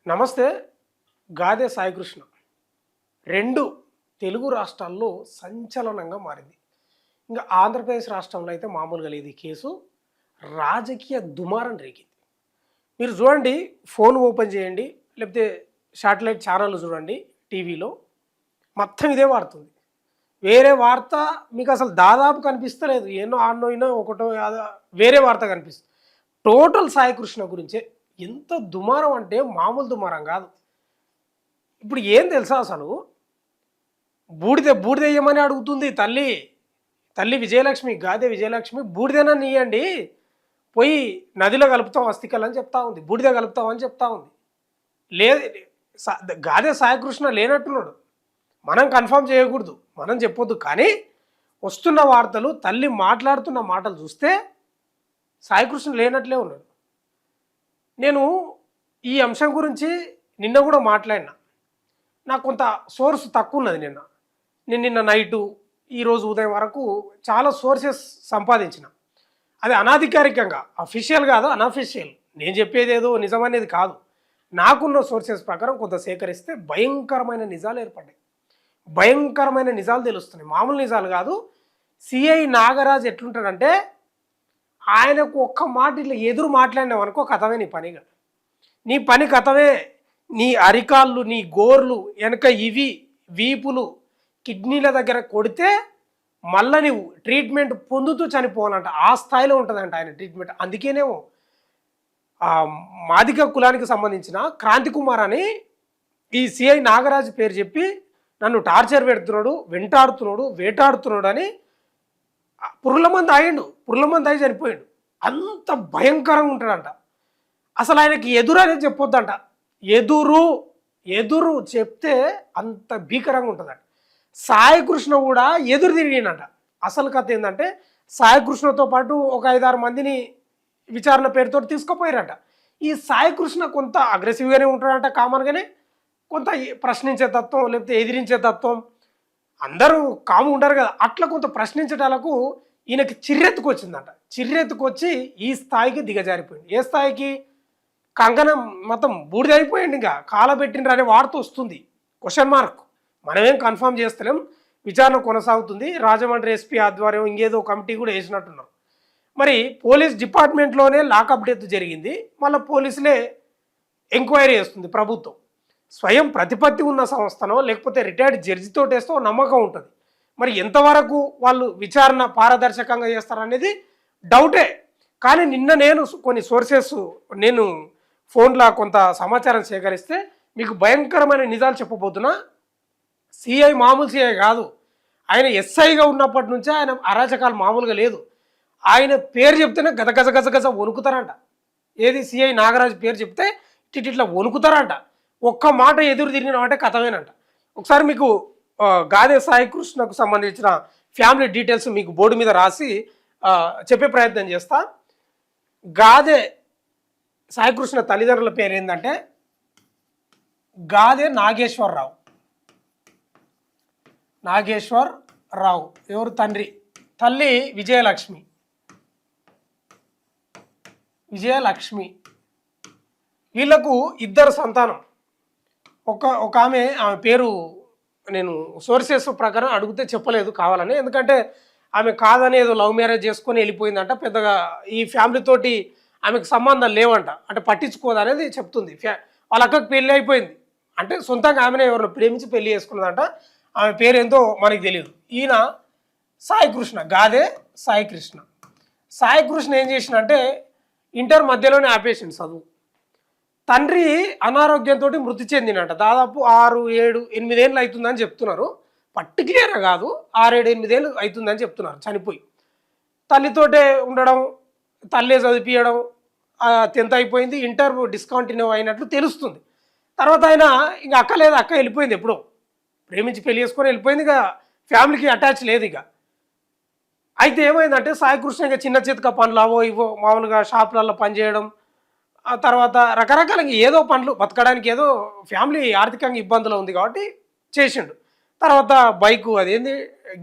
నమస్తే. గాదె సాయికృష్ణ 2 తెలుగు రాష్ట్రాల్లో సంచలనంగా మారింది. ఇంక ఆంధ్రప్రదేశ్ రాష్ట్రంలో అయితే మామూలుగా లేదు ఈ కేసు. రాజకీయ దుమారం రేగింది. మీరు చూడండి, ఫోన్ ఓపెన్ చేయండి, లేకపోతే శాటిలైట్ ఛానల్ చూడండి టీవీలో, మొత్తం ఇదే వాడుతుంది. వేరే వార్త మీకు అసలు దాదాపు కనిపిస్తలేదు. ఎన్నో ఆన్నో ఇన్నో ఒకటో వేరే వార్త కనిపిస్తుంది. టోటల్ సాయికృష్ణ గురించే. ఎంత దుమారం అంటే మామూలు దుమారం కాదు. ఇప్పుడు ఏం తెలుసా, అసలు బూడిదెయ్యమని అడుగుతుంది తల్లి విజయలక్ష్మి, గాదె విజయలక్ష్మి. బూడిదైనా నీయండి, పోయి నదిలో కలుపుతాం అస్థికలని చెప్తా ఉంది, బూడిద కలుపుతామని చెప్తా ఉంది. లేదు, గాదె సాయికృష్ణ లేనట్టున్నాడు. మనం కన్ఫర్మ్ చేయకూడదు, మనం చెప్పొద్దు. కానీ వస్తున్న వార్తలు, తల్లి మాట్లాడుతున్న మాటలు చూస్తే సాయికృష్ణ లేనట్లే ఉన్నాడు. నేను ఈ అంశం గురించి నిన్న కూడా మాట్లాడినా. నాకు కొంత సోర్స్ తక్కువ ఉన్నది. నిన్న నైటు ఈరోజు ఉదయం వరకు చాలా సోర్సెస్ సంపాదించిన. అది అనాధికారికంగా, అఫీషియల్ కాదు, అనఫీషియల్. నేను చెప్పేది ఏదో నిజమనేది కాదు. నాకున్న సోర్సెస్ ప్రకారం కొంత సేకరిస్తే భయంకరమైన నిజాలు ఏర్పడ్డాయి. భయంకరమైన నిజాలు తెలుస్తున్నాయి. మామూలు నిజాలు కాదు. సిఐ నాగరాజు ఎట్లుంటాడంటే, ఆయనకు ఒక్క మాట ఇట్లా ఎదురు మాట్లాడినావు అనుకో, కథమే నీ పనిగా. నీ పని కథమే. నీ అరికాళ్ళు, నీ గోర్లు వెనక ఇవి వీపులు కిడ్నీల దగ్గర కొడితే మళ్ళీ నువ్వు ట్రీట్మెంట్ పొందుతూ చనిపోవాలంట. ఆ స్థాయిలో ఉంటుందంట ఆయన ట్రీట్మెంట్. అందుకేనేమో మాదిగ కులానికి సంబంధించిన క్రాంతి కుమార్ అని ఈ సిఐ నాగరాజు పేరు చెప్పి నన్ను టార్చర్ పెడుతున్నాడు, వెంటాడుతున్నాడు, వేటాడుతున్నాడు అని పురుగుల మంది అయి చనిపోయాడు. అంత భయంకరంగా ఉంటాడంట. అసలు ఆయనకి ఎదురు అనేది చెప్పొద్దంట. ఎదురు చెప్తే అంత భీకరంగా ఉంటుందంట. సాయికృష్ణ కూడా ఎదురు తిరిగినట. అసలు కథ ఏంటంటే, సాయికృష్ణతో పాటు ఒక 5-6 మందిని విచారణ పేరుతో తీసుకుపోయారట. ఈ సాయికృష్ణ కొంత అగ్రెసివ్గానే ఉంటాడంట. కామన్గానే కొంత ప్రశ్నించే తత్వం, లేకపోతే ఎదిరించే తత్వం. అందరూ కాము ఉండరు కదా, అట్లా కొంత ప్రశ్నించటాలకు ఈయనకి చిర్రెత్తుకొచ్చిందంట. చిర్రెత్తుకొచ్చి ఈ స్థాయికి దిగజారిపోయింది. ఏ స్థాయికి? కంగనం మొత్తం బూడిదైపోయింది. ఇంకా కాలబెట్టినరు అనే వార్త వస్తుంది. Question mark. మనమేం కన్ఫర్మ్ చేస్తలేం. విచారణ కొనసాగుతుంది. రాజమండ్రి ఎస్పీ ఆధ్వర్యం ఇంకేదో కమిటీ కూడా వేసినట్టున్నారు. మరి పోలీస్ డిపార్ట్మెంట్లోనే లాకప్ డెత్ జరిగింది. మళ్ళీ పోలీసులే ఎంక్వైరీ చేస్తుంది ప్రభుత్వం. స్వయం ప్రతిపత్తి ఉన్న సంస్థనో లేకపోతే రిటైర్డ్ జడ్జితో వేస్తే నమ్మకం ఉంటుంది. మరి ఎంతవరకు వాళ్ళు విచారణ పారదర్శకంగా చేస్తారనేది డౌటే. కానీ నిన్న నేను కొన్ని సోర్సెస్, నేను ఫోన్లో కొంత సమాచారం సేకరిస్తే మీకు భయంకరమైన నిజాలు చెప్పబోతున్నా. సిఐ మామూలు సిఐ కాదు. ఆయన ఎస్ఐగా ఉన్నప్పటి నుంచే ఆయన అరాచకాలు మామూలుగా లేదు. ఆయన పేరు చెప్తేనే గజ వణుకుతారంట. ఏది? సిఐ నాగరాజు పేరు చెప్తే ఇట్లా వణుకుతారంట. ఒక్క మాట ఎదురు తిరిగిన అంటే కథమేనంట. ఒకసారి మీకు గాదె సాయికృష్ణకు సంబంధించిన ఫ్యామిలీ డీటెయిల్స్ మీకు బోర్డు మీద రాసి చెప్పే ప్రయత్నం చేస్తా. గాదె సాయికృష్ణ తల్లిదండ్రుల పేరు ఏంటంటే గాదె నాగేశ్వరరావు. ఎవరు తండ్రి? తల్లి విజయలక్ష్మి. వీళ్ళకు 2 సంతానం. ఒక ఆమె పేరు నేను సోర్సెస్ ప్రకారం అడిగితే చెప్పలేదు కావాలని. ఎందుకంటే ఆమె కాదని ఏదో లవ్ మ్యారేజ్ చేసుకొని వెళ్ళిపోయిందంట. పెద్దగా ఈ ఫ్యామిలీతోటి ఆమెకు సంబంధాలు లేవంట. అంటే పట్టించుకోదనేది చెప్తుంది. వాళ్ళ అక్కకి పెళ్ళి అయిపోయింది. అంటే సొంతంగా ఆమెనే ఎవరిని ప్రేమించి పెళ్లి చేసుకున్నదంట. ఆమె పేరు ఏంటో మనకి తెలియదు. ఈయన సాయికృష్ణ, గాదె సాయికృష్ణ ఏం చేసినంటే ఇంటర్ మధ్యలోనే ఆపేసింది చదువు. తండ్రి అనారోగ్యంతో మృతి చెందినట. దాదాపు 6, 7, 8 ఏళ్ళు అవుతుందని చెప్తున్నారు. పర్టికులర్గా కాదు, 6, 7, 8 ఏళ్ళు అవుతుందని చెప్తున్నారు చనిపోయి. తల్లితోటే ఉండడం, తల్లే చదివించడం. 10th అయిపోయింది, ఇంటర్ డిస్కంటిన్యూ అయినట్లు తెలుస్తుంది. తర్వాత ఆయన ఇంకా అక్క లేదు, అక్క వెళ్ళిపోయింది. ఎప్పుడో ప్రేమించి పెళ్లి చేసుకొని వెళ్ళిపోయింది. ఇక ఫ్యామిలీకి అటాచ్ లేదు ఇక. అయితే ఏమైందంటే సాయికృష్ణ ఇక చిన్న చితక పనులు అవో ఇవో మామూలుగా షాపులలో పనిచేయడం, ఆ తర్వాత రకరకాల ఏదో పనులు బతకడానికి, ఏదో ఫ్యామిలీ ఆర్థికంగా ఇబ్బందులు ఉంది కాబట్టి చేసిండు. తర్వాత బైకు, అదేంది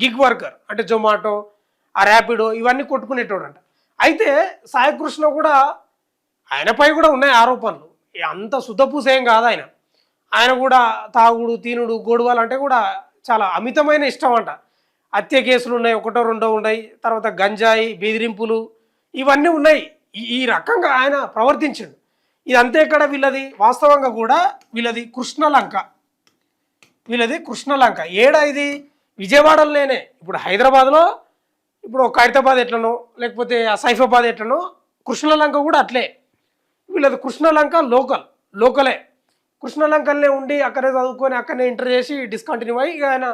గిగ్ వర్కర్ అంటే జొమాటో, ఆ ర్యాపిడో ఇవన్నీ కొట్టుకునేటోడంట. అయితే సాయికృష్ణ కూడా ఆయనపై కూడా ఉన్నాయి ఆరోపణలు. అంత శుద్ధపూసేం కాదు ఆయన. ఆయన కూడా తాగుడు తినుడు గొడవలు అంటే కూడా చాలా అమితమైన ఇష్టం అంట. హత్య కేసులు ఉన్నాయి, ఒకటో రెండో ఉన్నాయి, తర్వాత గంజాయి బెదిరింపులు ఇవన్నీ ఉన్నాయి. ఈ రకంగా ఆయన ప్రవర్తించాడు. ఇది అంతే ఇక్కడ వీళ్ళది వాస్తవంగా కూడా వీళ్ళది కృష్ణలంక. వీళ్ళది కృష్ణలంక ఏడా ఇది విజయవాడలోనే. ఇప్పుడు హైదరాబాద్లో ఇప్పుడు ఖైరతాబాద్ ఎట్లనో లేకపోతే సైఫాబాద్ ఎట్లనో కృష్ణలంక కూడా అట్లే. వీళ్ళది కృష్ణలంక లోకలే. కృష్ణలంకల్నే ఉండి అక్కడే చదువుకొని అక్కడనే ఇంటర్ చేసి డిస్కంటిన్యూ అయ్యి ఇక ఆయన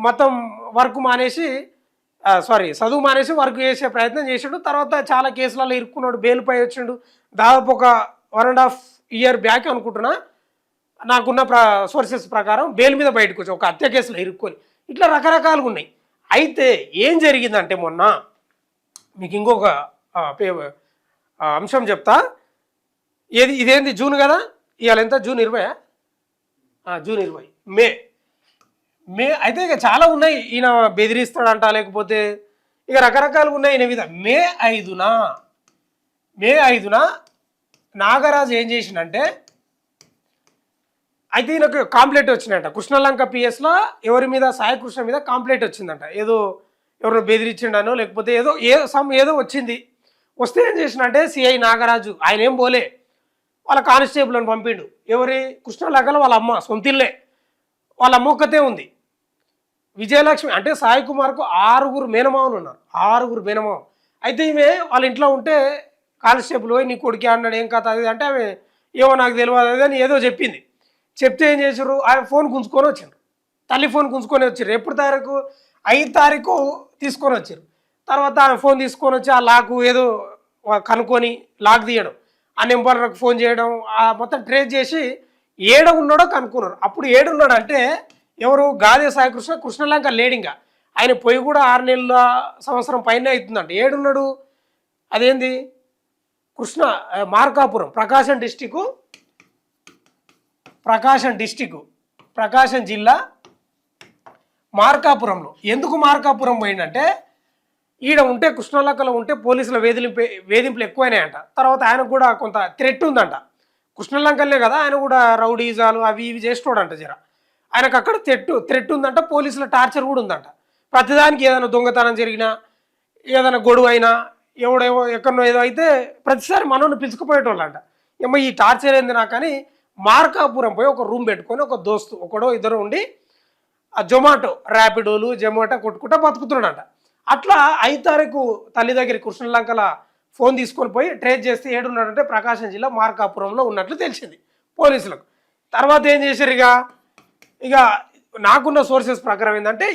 మొత్తం వర్క్ మానేసి చదువు మానేసి వర్క్ చేసే ప్రయత్నం చేసాడు. తర్వాత చాలా కేసులలో ఇరుక్కున్నాడు, బెయిల్పై వచ్చిండు. దాదాపు ఒక 1.5 ఇయర్ బ్యాక్ అనుకుంటున్నా, నాకున్న సోర్సెస్ ప్రకారం బెయిల్ మీద బయటకు వచ్చి ఒక హత్య కేసులో ఇరుక్కొని ఇట్లా రకరకాలుగా ఉన్నాయి. అయితే ఏం జరిగిందంటే మొన్న మీకు ఇంకొక అంశం చెప్తా. ఇదేంది జూన్ కదా, ఇవాళ ఎంత జూన్ 20, జూన్ 20 మే అయితే ఇక చాలా ఉన్నాయి. ఈయన బెదిరిస్తాడంట లేకపోతే ఇక రకరకాలుగా ఉన్నాయి. ఈయన మీద మే 5న నాగరాజు ఏం చేసిండంటే, అయితే ఈయనకు కాంప్లైంట్ వచ్చిందంట కృష్ణలంక పిఎస్లో ఎవరి మీద సాయికృష్ణ మీద కాంప్లైంట్ వచ్చిందంట. ఎవరినో బెదిరించిండనో లేకపోతే ఏదో వచ్చింది. వస్తే ఏం చేసిండంటే సిఐ నాగరాజు ఆయన ఏం పోలే, వాళ్ళ కానిస్టేబుల్ అని పంపిండు. ఎవరి కృష్ణలంకలో వాళ్ళ అమ్మ సొంతిల్లే, వాళ్ళ అమ్మ ఒక్కతే ఉంది విజయలక్ష్మి. అంటే సాయి కుమార్కు 6 మేనమామలు ఉన్నారు, 6 మేనమామ. అయితే ఈమె వాళ్ళ ఇంట్లో ఉంటే కానిస్టేబుల్ పోయి నీ కొడుకే అన్నాడు, ఏం కథ అది అంటే ఆమె ఏమో నాకు తెలియదు అని ఏదో చెప్పింది. చెప్తే ఏం చేసారు, ఆయన ఫోన్ గుంజుకొని వచ్చారు, తల్లి ఫోన్ గుంజుకొని వచ్చారు. ఎప్పుడు తారీఖు 5 తారీఖు తీసుకొని వచ్చారు. తర్వాత ఆమె ఫోన్ తీసుకొని వచ్చి ఆ లాకు ఏదో కనుక్కొని లాక్ తీయడం, ఆ నెంబర్కి ఫోన్ చేయడం, మొత్తం ట్రేస్ చేసి ఏడ ఉన్నాడో కనుక్కున్నారు. అప్పుడు ఏడున్నాడు అంటే ఎవరు గాదే సాయికృష్ణ కృష్ణలంక లేడింగా. ఆయన పోయి కూడా 6 నెలల సంవత్సరం పైన అవుతుందంట. ఏడున్నాడు అదేంది మార్కాపురం ప్రకాశం జిల్లా మార్కాపురంలో. ఎందుకు మార్కాపురం పోయిందంటే ఈడ ఉంటే కృష్ణలంకలో ఉంటే పోలీసుల వేధింపులు ఎక్కువైనాయంట. తర్వాత ఆయనకు కూడా కొంత థ్రెట్ ఉందంట. కృష్ణలంకలే కదా, ఆయన కూడా రౌడీజాలు అవి ఇవి చేస్తాడంట జర. ఆయనకు అక్కడ థ్రెట్ ఉందంట, పోలీసుల టార్చర్ కూడా ఉందంట. ప్రతిదానికి ఏదైనా దొంగతనం జరిగినా ఏదైనా గొడవ అయినా ఎవడేవో ఎక్కడో ఏదో అయితే ప్రతిసారి మనోని పిలుచుకుపోయేటోళ్ళంట. ఏమో ఈ టార్చర్ ఏంది నాకని మార్కాపురం పోయి ఒక రూమ్ పెట్టుకొని ఒక దోస్తు ఒకడో ఇద్దరు ఉండి ఆ ర్యాపిడోలు జొమాటో కొట్టుకుంటా బతుకుతున్నాడంట. అట్లా 5 తారీఖు తల్లి దగ్గర కృష్ణలంకల ఫోన్ తీసుకొని పోయి ట్రేస్ చేస్తే ఏడున్నాడంటే ప్రకాశం జిల్లా మార్కాపురంలో ఉన్నట్లు తెలిసింది పోలీసులకు. తర్వాత ఏం చేశారు, ఇక నాకున్న సోర్సెస్ ప్రకారం ఏంటంటే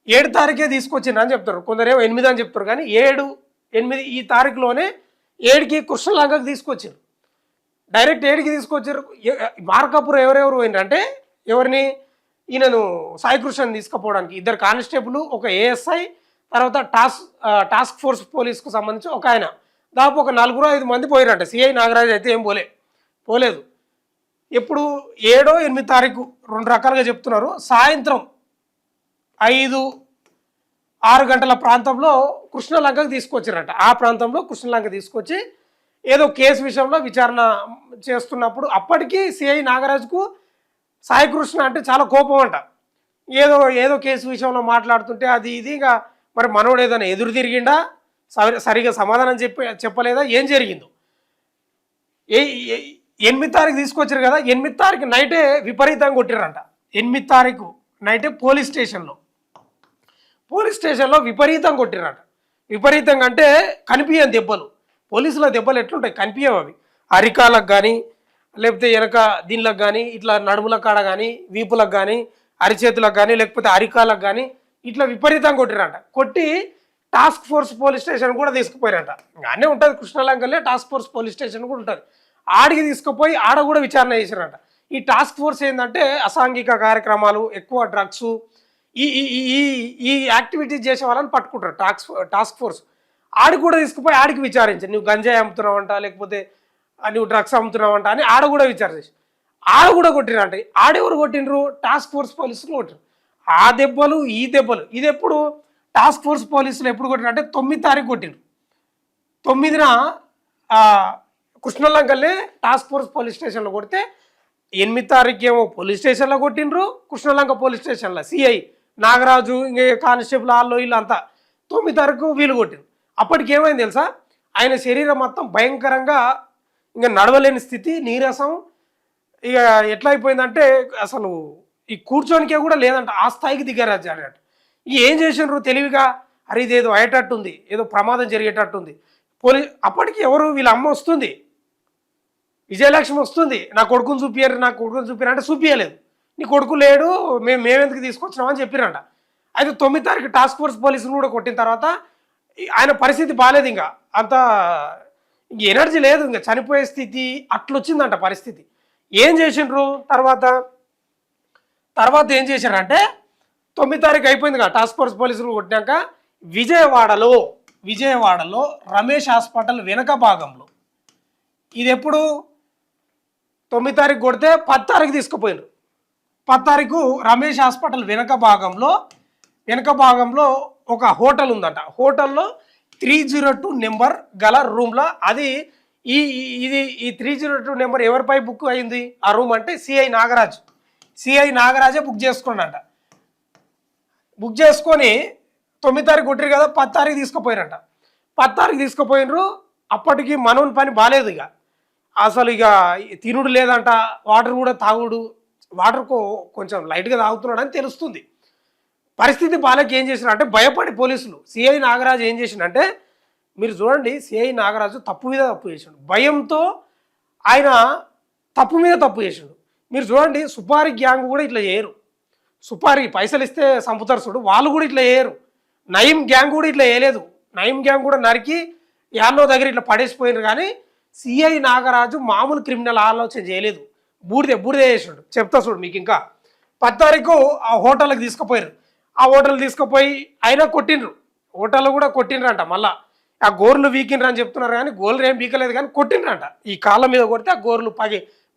7 తారీఖే తీసుకొచ్చిండ్రు అని చెప్తారు, కొందరేమో 8 అని చెప్తారు. కానీ 7, 8 ఈ తారీఖులోనే 7కి కృష్ణలంకకు తీసుకొచ్చారు. డైరెక్ట్ 7కి తీసుకొచ్చారు. మార్కాపురం ఎవరెవరు పోయినారంటే ఎవరిని, ఈయనను సాయికృష్ణని తీసుకుపోవడానికి 2 కానిస్టేబుల్, ఒక ఏఎస్ఐ, తర్వాత టాస్క్ ఫోర్స్ పోలీస్కు సంబంధించి ఒక ఆయన, దాదాపు ఒక 4-5 మంది పోయారంట. సిఐ నాగరాజు అయితే ఏం పోలేదు. ఎప్పుడు 7, 8 తారీఖు 2 రకాలుగా చెప్తున్నారు. సాయంత్రం 5-6 గంటల ప్రాంతంలో కృష్ణలంకకు తీసుకొచ్చారంట. ఆ ప్రాంతంలో కృష్ణలంక తీసుకొచ్చి ఏదో కేసు విషయంలో విచారణ చేస్తున్నప్పుడు అప్పటికీ సిఐ నాగరాజుకు సాయికృష్ణ అంటే చాలా కోపం అంట. ఏదో కేసు విషయంలో మాట్లాడుతుంటే అది ఇది ఇక మరి మనోడు ఏదైనా ఎదురు తిరిగిండా, సరిగా సమాధానం చెప్పలేదా, ఏం జరిగిందో. 8 తారీఖు తీసుకొచ్చారు కదా, 8 తారీఖు నైటే విపరీతంగా కొట్టారంట. 8 తారీఖు నైటే పోలీస్ స్టేషన్లో విపరీతంగా కొట్టారంట. విపరీతంగా అంటే కనిపించని దెబ్బలు, పోలీసుల దెబ్బలు ఎట్లుంటాయి కనిపించవు. అవి అరికాలకు కానీ లేకపోతే వెనక దీనిలకు కానీ ఇట్లా నడుముల కాడ కానీ వీపులకు కానీ అరిచేతులకు కానీ లేకపోతే అరికాలకు కానీ ఇట్లా విపరీతంగా కొట్టిరంట. కొట్టి టాస్క్ ఫోర్స్ పోలీస్ స్టేషన్ కూడా తీసుకుపోయారంట. అన్నీ ఉంటుంది కృష్ణలంకలే, టాస్క్ ఫోర్స్ పోలీస్ స్టేషన్ కూడా ఉంటుంది. ఆడికి తీసుకుపోయి ఆడ కూడా విచారణ చేశారంట. ఈ టాస్క్ ఫోర్స్ ఏంటంటే అసాంఘిక కార్యక్రమాలు, ఎక్కువ డ్రగ్స్, ఈ యాక్టివిటీస్ చేసే వాళ్ళని పట్టుకుంటారు టాస్క్ ఫోర్స్. ఆడికి కూడా తీసుకుపోయి ఆడికి విచారించారు, నువ్వు గంజాయి అమ్ముతున్నావంట లేకపోతే నువ్వు డ్రగ్స్ అమ్ముతున్నావంట అని ఆడ కూడా విచారించి ఆడ కూడా కొట్టిరంట. ఆడెవరు కొట్టినరు, టాస్క్ ఫోర్స్ పోలీసులు కొట్టిరు. ఆ దెబ్బలు ఈ దెబ్బలు ఇది ఎప్పుడు టాస్క్ ఫోర్స్ పోలీసులు ఎప్పుడు కొట్టిరంటే 9 తారీఖు కొట్టిరు. 9న కృష్ణలంకల్నే టాస్క్ ఫోర్స్ పోలీస్ స్టేషన్లో కొడితే 8 తారీఖు ఏమో పోలీస్ స్టేషన్లో కొట్టిండ్రు, కృష్ణలంక పోలీస్ స్టేషన్లో సిఐ నాగరాజు ఇంకే కానిస్టేబుల్ వాళ్ళు వీళ్ళు అంతా 9 తారీఖు వీలు కొట్టిండ్రు. అప్పటికి ఏమైంది తెలుసా, ఆయన శరీరం మొత్తం భయంకరంగా ఇంకా నడవలేని స్థితి, నీరసం, ఇక ఎట్లా అయిపోయిందంటే అసలు ఈ కూర్చోనికే కూడా లేదంట, ఆ స్థాయికి దిగారు అన్నట్టు. ఏం చేసిండ్రు తెలివిగా, అరే ఇదేదో అయ్యేటట్టుంది, ఏదో ప్రమాదం జరిగేటట్టుంది. అప్పటికి ఎవరు వీళ్ళ అమ్మ వస్తుంది, విజయలక్ష్మి వస్తుంది, నా కొడుకుని చూపియారు, నా కొడుకుని చూపియారు అంటే చూపించలేదు. నీ కొడుకు లేడు, మేమెందుకు తీసుకొచ్చినామని చెప్పిరంట. అయితే 9 తారీఖు టాస్క్ ఫోర్స్ పోలీసులు కూడా కొట్టిన తర్వాత ఆయన పరిస్థితి బాగాలేదు, ఇంకా అంత ఇంక ఎనర్జీ లేదు, ఇంకా చనిపోయే స్థితి అట్లొచ్చిందంట పరిస్థితి. ఏం చేసిండ్రు తర్వాత ఏం చేశారంటే 9 తారీఖు అయిపోయింది కదా టాస్క్ ఫోర్స్ పోలీసులు కొట్టినాక విజయవాడలో రమేష్ హాస్పిటల్ వెనక భాగంలో, ఇది ఎప్పుడు 9 తారీఖు కొడితే 10 తారీఖు తీసుకుపోయినారు. 10 తారీఖు రమేష్ హాస్పిటల్ వెనక భాగంలో ఒక హోటల్ ఉందంట. హోటల్లో 302 నెంబర్ గల రూమ్లో, అది ఈ 302 నెంబర్ ఎవరిపై బుక్ అయింది ఆ రూమ్ అంటే సిఐ నాగరాజే బుక్ చేసుకున్నాడంట. బుక్ చేసుకొని 9 తారీఖు కొట్టిరు కదా, 10 తారీఖు తీసుకుపోయారంట. 10 తారీఖు తీసుకుపోయినరు. అప్పటికి మనోని పని బాగాలేదు, ఇక అసలు ఇక తినుడు లేదంట, వాటర్ కూడా తాగుడు, వాటర్ కొంచెం లైట్గా తాగుతున్నాడు అని తెలుస్తుంది. పరిస్థితి బాలకి ఏం చేసినంటే భయపడి పోలీసులు సిఐ నాగరాజు ఏం చేసిండంటే, మీరు చూడండి సిఐ నాగరాజు తప్పు మీద తప్పు చేసిండు, భయంతో ఆయన తప్పు మీద తప్పు చేసిండు. మీరు చూడండి సుపారీ గ్యాంగ్ కూడా ఇట్లా చేయరు, సుపారీ పైసలు ఇస్తే సంపుతారు చూడు, వాళ్ళు కూడా ఇట్లా చేయరు. నయీం గ్యాంగ్ కూడా ఇట్లా చేయలేదు, నయీం గ్యాంగ్ కూడా నరికి యాన్నో దగ్గర ఇట్లా పడేసిపోయినారు. కానీ సిఐ నాగరాజు మామూలు క్రిమినల్ ఆలోచన చేయలేదు, బూడిదే చేసాడు. చెప్తా చూడు మీకు. ఇంకా 10 తారీఖు ఆ హోటల్కి తీసుకుపోయారు. ఆ హోటల్ తీసుకుపోయి అయినా కొట్టిండ్రు, హోటల్లో కూడా కొట్టిండ్రంట. మళ్ళా ఆ గోర్లు వీకిండ్రు అని చెప్తున్నారు, కానీ గోర్లు ఏం వీకలేదు, కానీ కొట్టిండ్రంట. ఈ కాళ్ళ మీద కొడితే ఆ గోర్లు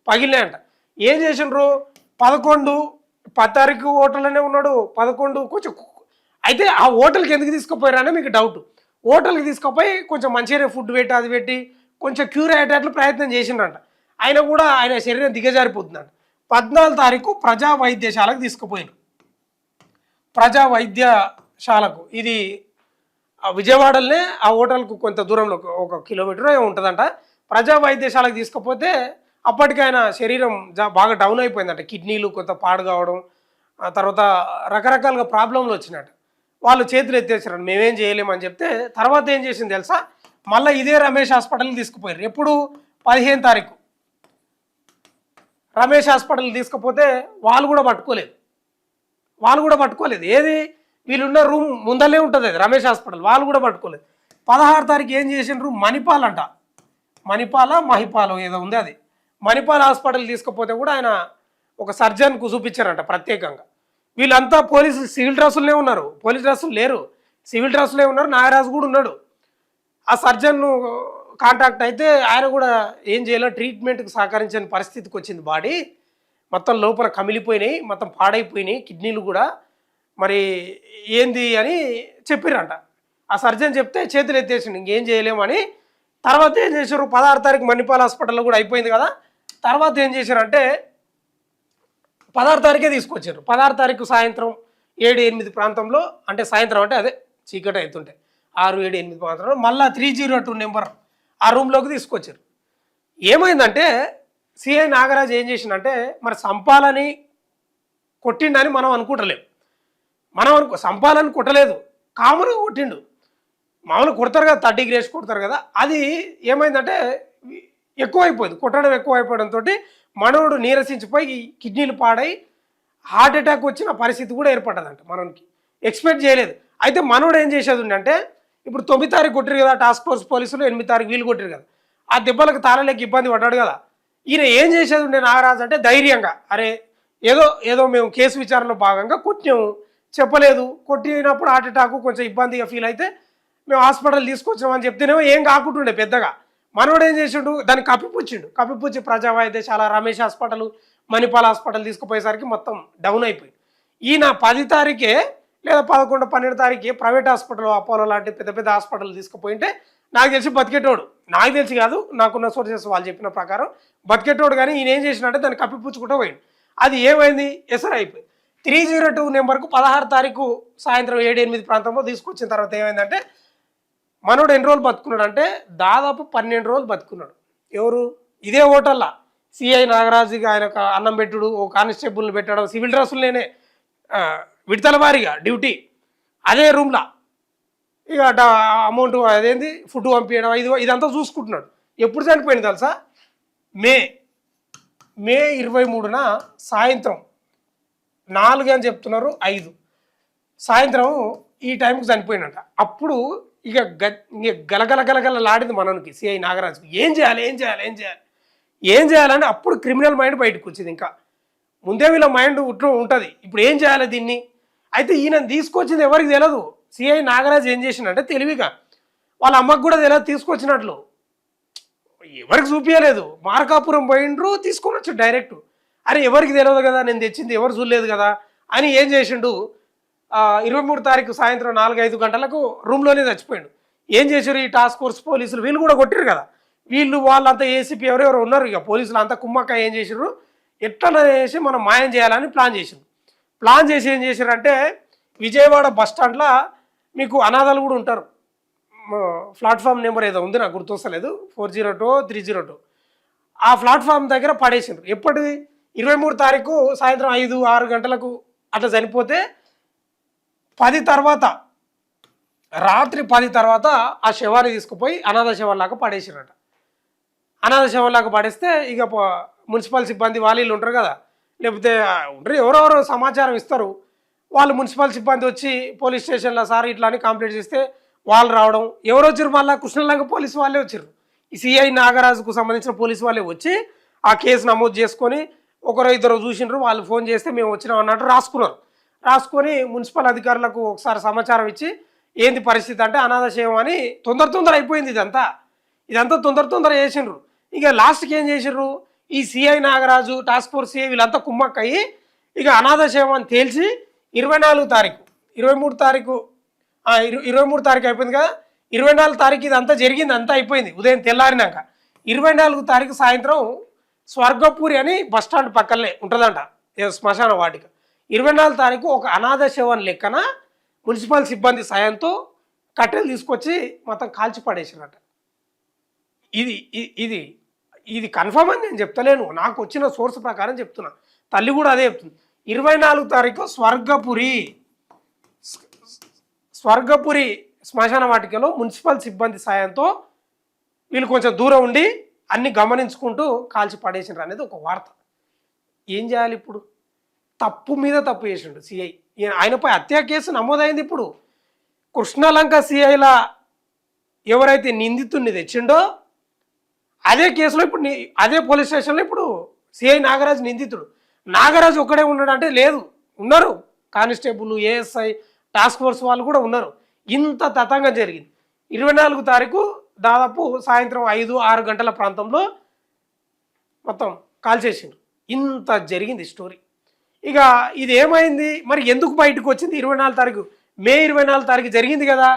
పగిలినాయంట. ఏం చేసిండ్రు 10 తారీఖు హోటల్లోనే ఉన్నాడు. 11 కొంచెం అయితే ఆ హోటల్కి ఎందుకు తీసుకుపోయారు అని మీకు డౌట్. హోటల్కి తీసుకుపోయి కొంచెం మంచిగానే ఫుడ్ పెట్టి అది పెట్టి కొంచెం క్యూర్ అయ్యేటట్లు ప్రయత్నం చేసిండ్రంట. ఆయన కూడా ఆయన శరీరం దిగజారిపోతుందంట. 14 తారీఖు ప్రజా వైద్యశాలకు తీసుకుపోయారు. ప్రజా వైద్యశాలకు ఇది విజయవాడలోనే, ఆ హోటల్కు కొంత దూరంలో 1 కిలోమీటర్ ఉంటుందంట. ప్రజా వైద్యశాలకు తీసుకుపోతే అప్పటికి ఆయన శరీరం బాగా డౌన్ అయిపోయిందంట, కిడ్నీలు కొంత పాడు కావడం, ఆ తర్వాత రకరకాలుగా ప్రాబ్లంలు వచ్చినట్టు. వాళ్ళు చేతులు ఎత్తేసారు, మేమేం చేయలేమని చెప్తే తర్వాత ఏం చేసింది తెలుసా, మళ్ళీ ఇదే రమేష్ హాస్పిటల్కి తీసుకుపోయారు. ఎప్పుడు 15 తారీఖు రమేష్ హాస్పిటల్కి తీసుకుపోతే వాళ్ళు కూడా పట్టుకోలేదు. ఏది వీళ్ళున్న రూమ్ ముందలే ఉంటుంది అది రమేష్ హాస్పిటల్, వాళ్ళు కూడా పట్టుకోలేదు. 16 తారీఖు ఏం చేసిండ్రు, మహిపాలో ఏదో ఉంది, అది మణిపాల్ హాస్పిటల్ తీసుకుపోతే కూడా ఆయన ఒక సర్జన్కు చూపించారంట ప్రత్యేకంగా. వీళ్ళంతా పోలీసులు సివిల్ డ్రెస్సులనే ఉన్నారు, పోలీస్ డ్రెస్సులు లేరు, సివిల్ డ్రెస్సులే ఉన్నారు. నాగరాజు కూడా ఉన్నాడు. ఆ సర్జన్ను కాంటాక్ట్ అయితే ఆయన కూడా ఏం చేయాలో ట్రీట్మెంట్కి సహకరించని పరిస్థితికి వచ్చింది. బాడీ మొత్తం లోపల కమిలిపోయినాయి, మొత్తం పాడైపోయినాయి, కిడ్నీలు కూడా, మరి ఏంది అని చెప్పిరంట. ఆ సర్జన్ చెప్తే చేతులు ఎత్తేసిండు, ఇంకేం చేయలేమని. తర్వాత ఏం చేశారు, 16 తారీఖు మణిపాల్ హాస్పిటల్లో కూడా అయిపోయింది కదా. తర్వాత ఏం చేశారంటే 16 తారీఖే తీసుకొచ్చారు. 16 తారీఖు సాయంత్రం 7-8 ప్రాంతంలో, అంటే సాయంత్రం అంటే అదే చీకటి అవుతుంటే 6-7-8 ప్రాంతంలో మళ్ళీ 302 నెంబర్ ఆ రూమ్లోకి తీసుకొచ్చారు. ఏమైందంటే సిఐ నాగరాజు ఏం చేసిందంటే, మరి సంపాలని కొట్టిండని మనం అనుకుంటలేం, సంపాలని కొట్టలేదు, కామన్గా కొట్టిండు. మామూలు కొడతారు కదా, 30 గ్రేడ్స్ కొడతారు కదా, అది ఏమైందంటే ఎక్కువైపోయింది, కొట్టడం ఎక్కువైపోవడంతో మనోడు నీరసించిపోయి కిడ్నీలు పాడై హార్ట్ అటాక్ వచ్చిన పరిస్థితి కూడా ఏర్పడ్డదంట. మనకి ఎక్స్పెక్ట్ చేయలేదు. అయితే మనోడు ఏం చేసేది అంటే, ఇప్పుడు 9 తారీఖు కొట్టిరు కదా టాస్క్ ఫోర్స్ పోలీసులు, 8 తారీఖు వీలు కొట్టిరు కదా, ఆ దెబ్బలకు తాళలేక ఇబ్బంది పడ్డాడు కదా. ఈయన ఏం చేసేది ఉండే నాగరాజు అంటే ధైర్యంగా, అరే ఏదో మేము కేసు విచారణలో భాగంగా కొట్టినాము, చెప్పలేదు, కొట్టినప్పుడు హార్ట్ అటాక్ కొంచెం ఇబ్బందిగా ఫీల్ అయితే మేము హాస్పిటల్ తీసుకొచ్చామని చెప్తేనేమో ఏం కాకుంటుండే పెద్దగా. మనోడు ఏం చేసిండు, దాన్ని కప్పిపుచ్చి ప్రజా వైద్యశాల, రమేష్ హాస్పిటల్, మణిపాల్ హాస్పిటల్ తీసుకుపోయేసరికి మొత్తం డౌన్ అయిపోయింది. ఈయన 10 తారీఖే లేదా 11-12 తారీఖే ప్రైవేట్ హాస్పిటల్, అపోలో లాంటి పెద్ద హాస్పిటల్ తీసుకుపోయింటే నాకు తెలిసి బతికేటోడు, నాకు తెలిసి కాదు నాకున్న సోర్సెస్ వాళ్ళు చెప్పిన ప్రకారం బతికేటోడు. కానీ ఈయన ఏం చేసినట్టే దాన్ని కప్పిపుచ్చుకుంటూ పోయింది. అది ఏమైంది, ఎసరు అయిపోయింది. 302 నెంబర్కు 16 తారీఖు సాయంత్రం 7-8 ప్రాంతంలో తీసుకొచ్చిన తర్వాత ఏమైందంటే మనోడు ఎన్ని రోజులు బతుకున్నాడు అంటే దాదాపు 12 రోజులు బతుకున్నాడు. ఎవరు, ఇదే హోటల్లా సిఐ నాగరాజుగా ఆయన అన్నం పెట్టుడు, ఓ కానిస్టేబుల్ని పెట్టడం, సివిల్ డ్రెస్సులనే విడతల వారీగా డ్యూటీ, అదే రూమ్లా ఇక అమౌంట్ అదేంది ఫుడ్ పంపించడం ఇదంతా చూసుకుంటున్నాడు. ఎప్పుడు చనిపోయింది తెలుసా, మే 23న సాయంత్రం 4 అని చెప్తున్నారు, 5 సాయంత్రం ఈ టైంకి చనిపోయినట. అప్పుడు ఇక గలగలలాడింది మనకి సిఐ నాగరాజు. ఏం చేయాలని అప్పుడు క్రిమినల్ మైండ్ బయటకు వచ్చింది. ఇంకా ముందే వీళ్ళ మైండ్ ఉంటుంది, ఇప్పుడు ఏం చేయాలి దీన్ని. అయితే ఈయన తీసుకొచ్చింది ఎవరికి తెలియదు. సిఐ నాగరాజు ఏం చేసిందంటే తెలివిగా వాళ్ళ అమ్మకు కూడా తెలియదు తీసుకొచ్చినట్లు, ఎవరికి చూపించలేదు. మార్కాపురం పోయిండ్రు తీసుకొని వచ్చి డైరెక్ట్. అరే ఎవరికి తెలియదు కదా, నేను తెచ్చింది ఎవరు చూడలేదు కదా అని ఏం చేసిండు, 23 తారీఖు సాయంత్రం 4-5 గంటలకు రూమ్లోనే చచ్చిపోయాడు. ఏం చేశారు ఈ టాస్క్ ఫోర్స్ పోలీసులు, వీళ్ళు కూడా కొట్టారు కదా, వాళ్ళంతా ఏసీపీ ఎవరెవరు ఉన్నారు, ఇక పోలీసులు అంతా కుమ్మక్క ఏం చేశారు, ఎట్లా చేసి మనం మాయం చేయాలని ప్లాన్ చేసి ఏం చేశారంటే విజయవాడ బస్ స్టాండ్లో మీకు అనాథాలు కూడా ఉంటారు, ప్లాట్ఫామ్ నెంబర్ ఏదో ఉంది నాకు గుర్తొస్తలేదు, 402 302, ఆ ప్లాట్ఫామ్ దగ్గర పడేసారు. ఎప్పటి 23 తారీఖు సాయంత్రం 5-6 గంటలకు అట్లా చనిపోతే 10 తర్వాత రాత్రి 10 తర్వాత ఆ శవాన్ని తీసుకుపోయి అనాథ శవాల్లాగా పడేసారట. అనాథ శవాల్లాగా పడేస్తే ఇక మున్సిపల్ సిబ్బంది వాళ్ళు ఉంటారు కదా, లేకపోతే ఉంటారు ఎవరెవరో సమాచారం ఇస్తారు, వాళ్ళు మున్సిపల్ సిబ్బంది వచ్చి పోలీస్ స్టేషన్లో సార్ ఇట్లా అని కంప్లైంట్ చేస్తే వాళ్ళు రావడం, ఎవరు వచ్చారు మళ్ళీ కృష్ణలంక పోలీసు వాళ్ళే వచ్చారు. ఈ సిఐ నాగరాజుకు సంబంధించిన పోలీసు వాళ్ళే వచ్చి ఆ కేసు నమోదు చేసుకొని 1-2 చూసిండ్రు, వాళ్ళు ఫోన్ చేస్తే మేము వచ్చినాం అన్నట్టు రాసుకొని మున్సిపల్ అధికారులకు ఒకసారి సమాచారం ఇచ్చి ఏంది పరిస్థితి అంటే అనాథ శవం అని తొందర అయిపోయింది. ఇదంతా తొందర చేసిండ్రు. ఇక లాస్ట్కి ఏం చేసిండ్రు, ఈ CI Nagaraju task force CI వీళ్ళంతా కుమ్మక్కయ్యి ఇక అనాథ శవం అని తేల్చి 24 తారీఖు 23 తారీఖు 23 తారీఖు అయిపోయింది కదా, 24 తారీఖు ఇదంతా జరిగింది, అంతా అయిపోయింది ఉదయం తెల్లారినాక. 24 తారీఖు సాయంత్రం స్వర్గపూరి అని బస్టాండ్ పక్కనే ఉంటుందంట శ్మశాన వాటిక. 24 తారీఖు ఒక అనాథ శవం లెక్కన మున్సిపల్ సిబ్బంది సాయంతో కట్టెలు తీసుకొచ్చి మొత్తం కాల్చి పడేసినట. ఇది కన్ఫర్మ్ అని నేను చెప్తలేను, నాకు వచ్చిన సోర్స్ ప్రకారం చెప్తున్నా, తల్లి కూడా అదే చెప్తుంది. 24 తారీఖు స్వర్గపురి శ్మశాన వాటికలో మున్సిపల్ సిబ్బంది సాయంతో వీళ్ళు కొంచెం దూరం ఉండి అన్ని గమనించుకుంటూ కాల్చి పడేసినారు అనేది ఒక వార్త. ఏం చేయాలి ఇప్పుడు, తప్పు మీద తప్పు చేసిండు సిఐ, ఆయనపై హత్య కేసు నమోదైంది. ఇప్పుడు కృష్ణలంక సిఐలా ఎవరైతే నిందితుడిని తెచ్చిండో అదే కేసులో ఇప్పుడు అదే పోలీస్ స్టేషన్లో ఇప్పుడు సిఐ నాగరాజు నిందితుడు. నాగరాజు ఒక్కడే ఉన్నాడు అంటే లేదు, ఉన్నారు కానిస్టేబుల్, ఏఎస్ఐ, టాస్క్ ఫోర్స్ వాళ్ళు కూడా ఉన్నారు. ఇంత తతంగం జరిగింది. 24 తారీఖు దాదాపు సాయంత్రం 5-6 గంటల ప్రాంతంలో మొత్తం కాల్ చేసిండ్రు. ఇంత జరిగింది స్టోరీ. ఇక ఇది ఏమైంది మరి, ఎందుకు బయటకు వచ్చింది 24 తారీఖు, మే 24 తారీఖు జరిగింది కదా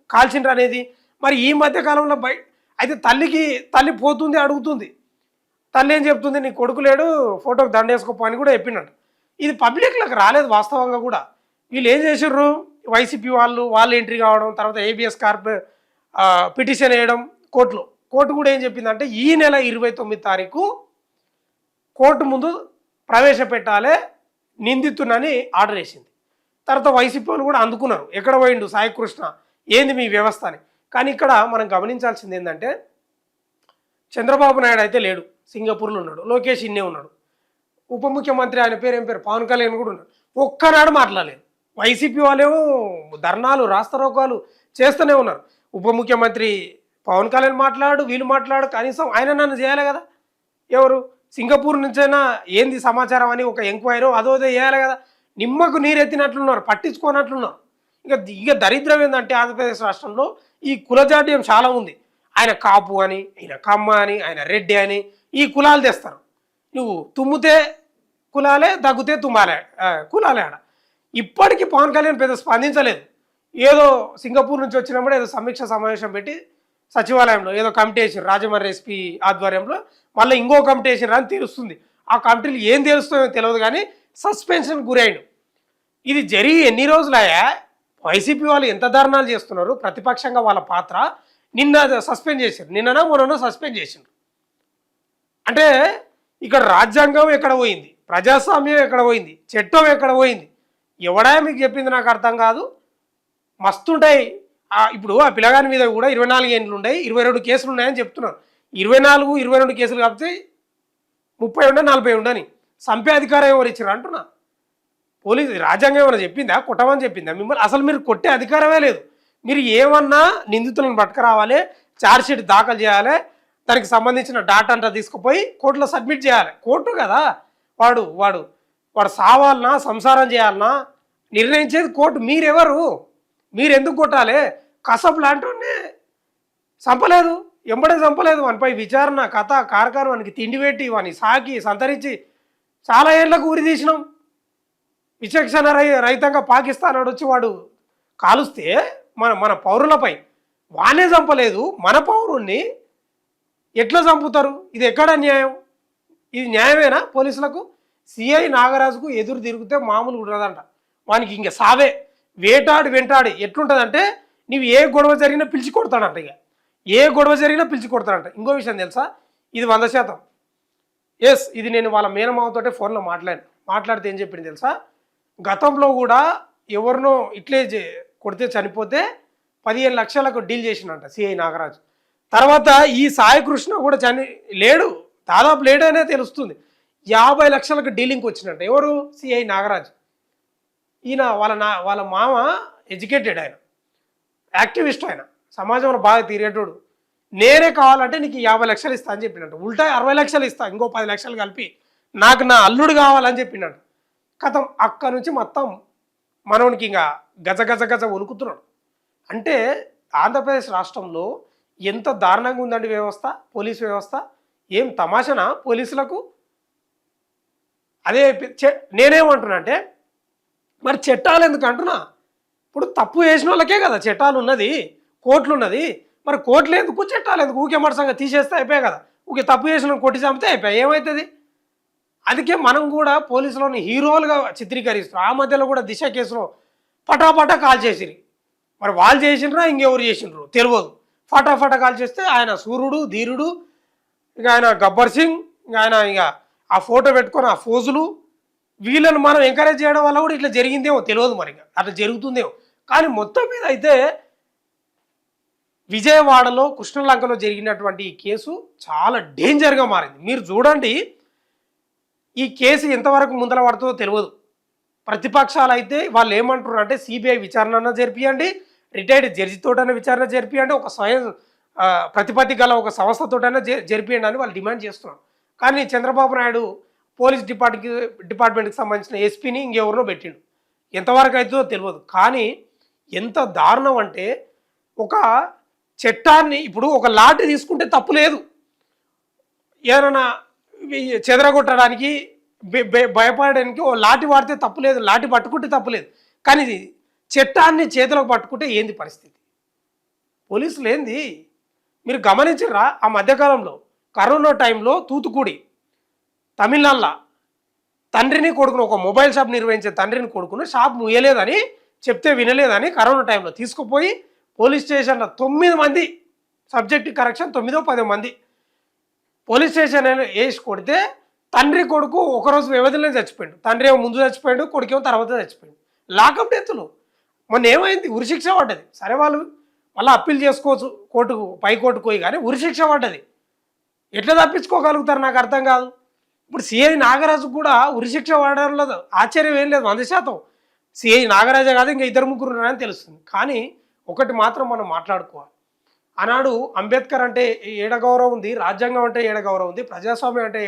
కాల్చిండ్రు అనేది. మరి ఈ మధ్య కాలంలో అయితే తల్లి పోతుంది అడుగుతుంది, తల్లి ఏం చెప్తుంది, నీ కొడుకు లేడు ఫోటోకి దండేసుకోపో అని కూడా చెప్పినట్టు. ఇది పబ్లిక్లకు రాలేదు వాస్తవంగా కూడా. వీళ్ళు ఏం చేసిర్రు, వైసీపీ వాళ్ళు ఎంట్రీ కావడం, తర్వాత ఏబిఎస్ పిటిషన్ వేయడం కోర్టు కూడా ఏం చెప్పిందంటే ఈ నెల 29 తారీఖు కోర్టు ముందు ప్రవేశపెట్టాలి నిందితునని ఆర్డర్ వేసింది. తర్వాత వైసీపీ వాళ్ళు కూడా అందుకున్నారు, ఎక్కడ పోయిండు సాయి కృష్ణ, ఏంది మీ వ్యవస్థ అని. కానీ ఇక్కడ మనం గమనించాల్సింది ఏంటంటే చంద్రబాబు నాయుడు అయితే లేడు, సింగపూర్లో ఉన్నాడు, లోకేష్ ఇన్నే ఉన్నాడు, ఉప ముఖ్యమంత్రి ఆయన పేరు పవన్ కళ్యాణ్ కూడా ఉన్నాడు, ఒక్కనాడు మాట్లాడలేదు. వైసీపీ వాళ్ళేమో ధర్నాలు రాస్తారోకాలు చేస్తూనే ఉన్నారు. ఉప ముఖ్యమంత్రి పవన్ కళ్యాణ్ మాట్లాడు, వీళ్ళు మాట్లాడు, కనీసం ఆయన నన్ను చేయాలి కదా, ఎవరు సింగపూర్ నుంచైనా ఏంది సమాచారం అని ఒక ఎంక్వైరీ అదోదే చేయాలి కదా. నిమ్మకు నీరెత్తినట్లున్నారు, పట్టించుకోనట్లున్నారు. ఇక దరిద్రం ఏంటంటే ఆంధ్రప్రదేశ్ రాష్ట్రంలో ఈ కులజాడ్యం చాలా ఉంది. ఆయన కాపు అని, ఆయన కమ్మ అని, ఆయన రెడ్డి అని ఈ కులాలు తెస్తారు. నువ్వు తుమ్మితే కులాలే, దగ్గుతే కులాలే ఆడ. ఇప్పటికీ పవన్ కళ్యాణ్ పెద్ద స్పందించలేదు. ఏదో సింగపూర్ నుంచి వచ్చినప్పుడు ఏదో సమీక్ష సమావేశం పెట్టి సచివాలయంలో ఏదో కమిటీ వేసారు రాజమండ్రి ఎస్పీ ఆధ్వర్యంలో, మళ్ళీ ఇంకో కమిటీ వేసారు అని తెలుస్తుంది. ఆ కమిటీలు ఏం తెలుస్తుందో తెలియదు కానీ సస్పెన్షన్ గురైండు. ఇది జరిగి ఎన్ని రోజులయ్యా? వైసీపీ వాళ్ళు ఎంత ధర్నాలు చేస్తున్నారు, ప్రతిపక్షంగా వాళ్ళ పాత్ర. నిన్న సస్పెండ్ చేశారు, నిన్ననో మొన్ననో సస్పెండ్ చేసిండ్రు. అంటే ఇక్కడ రాజ్యాంగం ఎక్కడ పోయింది, ప్రజాస్వామ్యం ఎక్కడ పోయింది, చట్టం ఎక్కడ పోయింది? ఎవడా మీకు చెప్పింది నాకు అర్థం కాదు. మస్తుంటాయి. ఇప్పుడు ఆ పిల్లగాని మీద కూడా 24 ఏళ్ళు ఉన్నాయి, 22 కేసులు ఉన్నాయని చెప్తున్నారు. 24, 22 కేసులు కాకపోతే 30 ఉండే 40 ఉండని చంపే అధికారం ఎవరు ఇచ్చారు అంటున్నా. పోలీసు రాజ్యాంగం ఏమైనా చెప్పిందా? కొట్టమని చెప్పిందా మిమ్మల్ని? అసలు మీరు కొట్టే అధికారమే లేదు. మీరు ఏమన్నా నిందితులను పట్టుకురావాలి, ఛార్జ్షీట్ దాఖలు చేయాలి, దానికి సంబంధించిన డాటా అంతా తీసుకుపోయి కోర్టులో సబ్మిట్ చేయాలి. కోర్టు కదా వాడు వాడు వాడు సావాలనా సంసారం చేయాలనా నిర్ణయించేది కోర్టు. మీరెవరు? మీరు ఎందుకు కొట్టాలి? కసబ్ లాంటి చంపలేదు, ఎంబడే చంపలేదు. వానిపై విచారణ కథ కారకారు, వానికి తిండి పెట్టి వాని సాకి సంతరించి చాలా ఏళ్లకు ఉరి తీసినాం. విచక్షణ రహితంగా పాకిస్తాన్ వచ్చి వాడు కాలుస్తే మన పౌరులపై వానే చంపలేదు, మన పౌరుణ్ణి ఎట్లా చంపుతారు? ఇది ఎక్కడ న్యాయం? ఇది న్యాయమేనా పోలీసులకు? సిఐ నాగరాజుకు ఎదురు తిరిగితే మామూలు ఉండదంట. వానికి ఇంక సావే. వెంటాడి ఎట్లుంటుందంటే నువ్వు ఏ గొడవ జరిగినా పిలిచి కొడతాడంట. ఇక ఏ గొడవ జరిగినా పిలిచి కొడతాడంట. ఇంకో విషయం తెలుసా? ఇది 100%. ఎస్, ఇది నేను వాళ్ళ మేనమావతోటే ఫోన్లో మాట్లాడితే ఏం చెప్పింది తెలుసా? గతంలో కూడా ఎవరినో ఇట్లే కొడితే చనిపోతే 15 లక్షలకు డీల్ చేసినంట సిఐ నాగరాజు. తర్వాత ఈ సాయి కృష్ణ కూడా లేడు, దాదాపు లేడనే తెలుస్తుంది. 50 లక్షలకు డీలింగ్కి వచ్చినట్ట. ఎవరు? సిఐ నాగరాజు. ఈయన వాళ్ళ మామ ఎడ్యుకేటెడ్, ఆయన యాక్టివిస్ట్, ఆయన సమాజంలో బాగా తిరిగేటోడు. నేనే కావాలంటే నీకు 50 లక్షలు ఇస్తా అని చెప్పినట్టు. ఉల్టా 60 లక్షలు ఇస్తా, ఇంకో 10 లక్షలు కలిపి నాకు నా అల్లుడు కావాలని చెప్పినట్టు. కథం అక్కడ నుంచి మొత్తం మనోనికి ఇంకా గజ వణుకుతున్నాడు. అంటే ఆంధ్రప్రదేశ్ రాష్ట్రంలో ఎంత దారుణంగా ఉందండి వ్యవస్థ, పోలీస్ వ్యవస్థ. ఏం తమాషనా పోలీసులకు? అదే నేనేమంటున్నా అంటే, మరి చట్టాలు ఎందుకు అంటున్నా? ఇప్పుడు తప్పు చేసిన వాళ్ళకే కదా చట్టాలు ఉన్నది, కోర్టులు ఉన్నది. మరి కోర్టులు ఎందుకు, చట్టాలు ఎందుకు? ఊకే మరసంగా తీసేస్తే అయిపోయాయి కదా. ఊకే తప్పు చేసిన కొట్టి చంపితే అయిపోయాయి, ఏమవుతుంది? అందుకే మనం కూడా పోలీసులోని హీరోలుగా చిత్రీకరిస్తాం. ఆ మధ్యలో కూడా దిశ కేసులో పటాపటా కాల్ చేసిరి. మరి వాళ్ళు చేసినరా ఇంకెవరు చేసినారు తెలియదు. ఫటాఫటా కాల్ చేస్తే ఆయన సూర్యుడు ధీరుడు, ఇక ఆయన గబ్బర్ సింగ్, ఇక ఆ ఫోటో పెట్టుకొని ఆ ఫోజులు, వీళ్ళని మనం ఎంకరేజ్ చేయడం వల్ల కూడా ఇట్లా జరిగిందేమో తెలియదు. మరి అట్లా జరుగుతుందేమో. కానీ మొత్తం మీద అయితే విజయవాడలో కృష్ణలంకలో జరిగినటువంటి ఈ కేసు చాలా డేంజర్గా మారింది. మీరు చూడండి, ఈ కేసు ఎంతవరకు ముందర పడుతుందో తెలియదు. ప్రతిపక్షాలు అయితే వాళ్ళు ఏమంటున్నారు అంటే, సిబిఐ విచారణ జరిపియండి, రిటైర్డ్ జడ్జితోటైనా విచారణ జరిపియండి, ఒక స్వయం ప్రతిపత్తి గల ఒక సంస్థతోటైనా జరిపియండి అని వాళ్ళు డిమాండ్ చేస్తున్నారు. కానీ చంద్రబాబు నాయుడు పోలీస్ డిపార్ట్మెంట్కి సంబంధించిన ఎస్పీని ఇంకెవరినో పెట్టిండు. ఎంతవరకు అవుతుందో తెలియదు. కానీ ఎంత దారుణం అంటే, ఒక చట్టాన్ని ఇప్పుడు ఒక లాఠీ తీసుకుంటే తప్పు లేదు, ఏదైనా చెదరగొట్టడానికి భయపడడానికి ఓ లాఠీ వాడితే తప్పు లేదు, లాఠీ పట్టుకుంటే తప్పు లేదు. కానీ చట్టాన్ని చేతిలోకి పట్టుకుంటే ఏంది పరిస్థితి? పోలీసులు ఏంది? మీరు గమనించరా? ఆ మధ్యకాలంలో కరోనా టైంలో తూతుకుడి తమిళనాడులో తండ్రిని కొడుకును, ఒక మొబైల్ షాప్ నిర్వహించే తండ్రిని కొడుకును షాప్ ముయ్యలేదని చెప్తే వినలేదని కరోనా టైంలో తీసుకుపోయి పోలీస్ స్టేషన్లో 9 మంది, సబ్జెక్ట్ కరెక్షన్ 9-10 మంది పోలీస్ స్టేషన్ వేసి కొడితే తండ్రి కొడుకు ఒకరోజు వ్యవధిలోనే చచ్చిపోయాడు. తండ్రి ఏమో ముందు చచ్చిపోయాడు, కొడుకేమో తర్వాత చచ్చిపోయాడు. లాకప్ డెత్తులు. మొన్న ఏమైంది? ఉరిశిక్ష పడ్డది. సరే, వాళ్ళు మళ్ళీ అప్పీల్ చేసుకోవచ్చు కోర్టుకు, పై కోర్టుకు పోయి, కానీ ఉరిశిక్ష పడ్డది. ఎట్లా తప్పించుకోగలుగుతారు నాకు అర్థం కాదు. ఇప్పుడు సిఐ నాగరాజు కూడా ఉరిశిక్ష పడడంలో ఆశ్చర్యం ఏం లేదు. 100% సిఐ నాగరాజే కాదు, ఇంకా 2-3 ఉన్నారని తెలుస్తుంది. కానీ ఒకటి మాత్రం మనం మాట్లాడుకోవాలి. ఆనాడు అంబేద్కర్ అంటే ఏడ గౌరవం ఉంది, రాజ్యాంగం అంటే ఏడ గౌరవం ఉంది, ప్రజాస్వామ్యం అంటే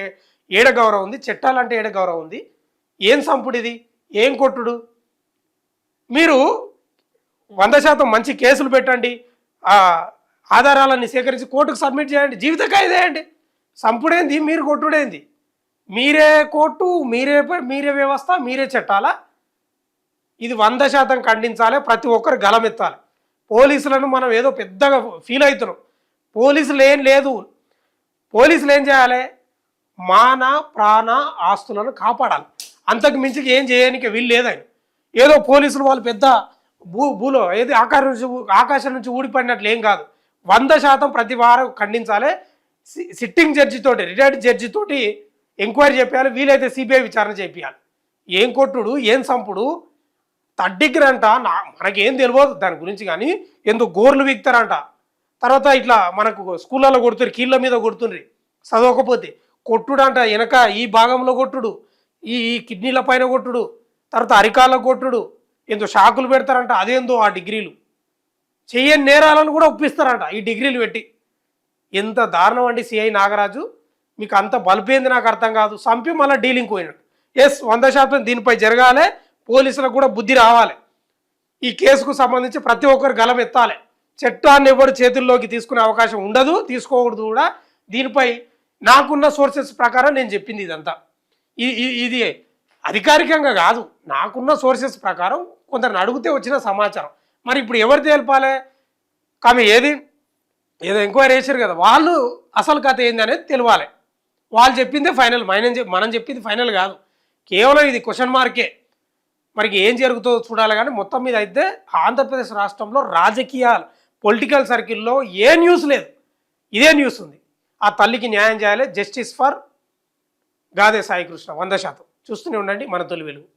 ఏడ గౌరవం ఉంది, చట్టాలంటే ఏడ గౌరవం ఉంది. ఏం సంపుడిది, ఏం కొట్టుడు? మీరు 100% మంచి కేసులు పెట్టండి, ఆధారాలన్నీ సేకరించి కోర్టుకు సబ్మిట్ చేయండి, జీవిత ఖైదేయండి. సంపుడేంది, మీరు కొట్టుడేంది? మీరే కోర్టు, మీరే వ్యవస్థ, మీరే చట్టాలా? ఇది 100% ఖండించాలి. ప్రతి ఒక్కరు గలమెత్తాలి. పోలీసులను మనం ఏదో పెద్దగా ఫీల్ అవుతున్నాం. పోలీసులు ఏం లేదు. పోలీసులు ఏం చేయాలి? మాన ప్రాణ ఆస్తులను కాపాడాలి. అంతకు మించి ఏం చేయడానికి వీలు లేదని. ఏదో పోలీసులు వాళ్ళు పెద్ద భూలో ఏది ఆకాశం నుంచి ఊడిపడినట్లు ఏం కాదు. 100% ప్రతి వారం ఖండించాలి. సిట్టింగ్ జడ్జి తోటి, రిటైర్డ్ జడ్జి తోటి ఎంక్వైరీ చేయాలి. వీలైతే సిబిఐ విచారణ చేయాలి. ఏం కొట్టుడు, ఏం సంపుడు, తడ్డిగ్గిరంట. మనకేం తెలియదు దాని గురించి, కానీ ఎందుకు గోర్లు వీక్తారంట. తర్వాత ఇట్లా మనకు స్కూళ్ళలో కొడుతున్నారు, కీళ్ళ మీద కొడుతుండ్రి చదవకపోతే. కొట్టుడు అంట, వెనక ఈ భాగంలో కొట్టుడు, ఈ కిడ్నీల పైన కొట్టుడు, తర్వాత అరికాళ్ళకు కొట్టుడు, ఏందో షాకులు పెడతారంట. అదేందో ఆ డిగ్రీలు చెయ్యని నేరాలను కూడా ఒప్పిస్తారంట ఈ డిగ్రీలు పెట్టి. ఎంత దారుణం అండి సిఐ నాగరాజు. మీకు అంత బలిపోయింది నాకు అర్థం కాదు. సంపి మళ్ళీ డీలింగ్ పోయినాడు. 100% దీనిపై జరగాలి. పోలీసులకు కూడా బుద్ధి రావాలి. ఈ కేసుకు సంబంధించి ప్రతి ఒక్కరు గలం ఎత్తాలి. చట్టాన్ని ఎవరు చేతుల్లోకి తీసుకునే అవకాశం ఉండదు, తీసుకోకూడదు కూడా. దీనిపై నాకున్న సోర్సెస్ ప్రకారం నేను చెప్పింది ఇదంతా. ఇది అధికారికంగా కాదు, నాకున్న సోర్సెస్ ప్రకారం కొందరిని అడిగితే వచ్చిన సమాచారం. మరి ఇప్పుడు ఎవరు తేల్పాలి? కానీ ఏదో ఎంక్వైరీ చేశారు కదా, వాళ్ళు అసలు కథ ఏంది అనేది తెలియాలి. వాళ్ళు చెప్పిందే ఫైనల్, మనం చెప్పింది ఫైనల్ కాదు. కేవలం ఇది క్వశ్చన్ మార్కే. మరి ఏం జరుగుతుందో చూడాలి. కానీ మొత్తం మీద అయితే ఆంధ్రప్రదేశ్ రాష్ట్రంలో రాజకీయాలు, పొలిటికల్ సర్కిల్లో ఏ న్యూస్ లేదు, ఇదే న్యూస్ ఉంది. ఆ తల్లికి న్యాయం చేయాలి. Justice for Gade Sai Krishna 100%. చూస్తూనే ఉండండి మన తొలి వెలుగు.